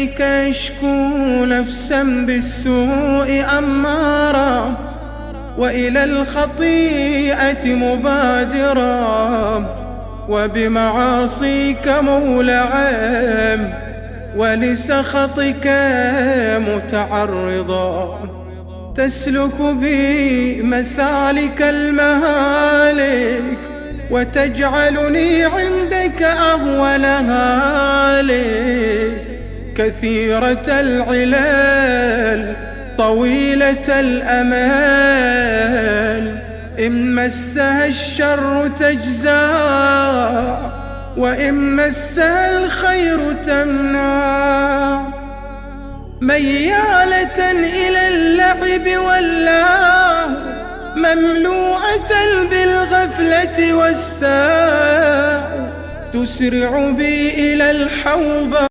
إليك أشكو نفسا بالسوء أمارا، وإلى الخطيئة مبادرا، وبمعاصيك مولعا، ولسخطك متعرضا. تسلك بي مسالك المهالك، وتجعلني عندك أهون هالك. كثيرة العلال طويلة الأمال، إن مسها الشر تجزع، وإن مسها الخير تمنع. ميالة إلى اللعب واللهو، مملوءة بالغفلة والسهو، تسرع بي إلى الحوبة.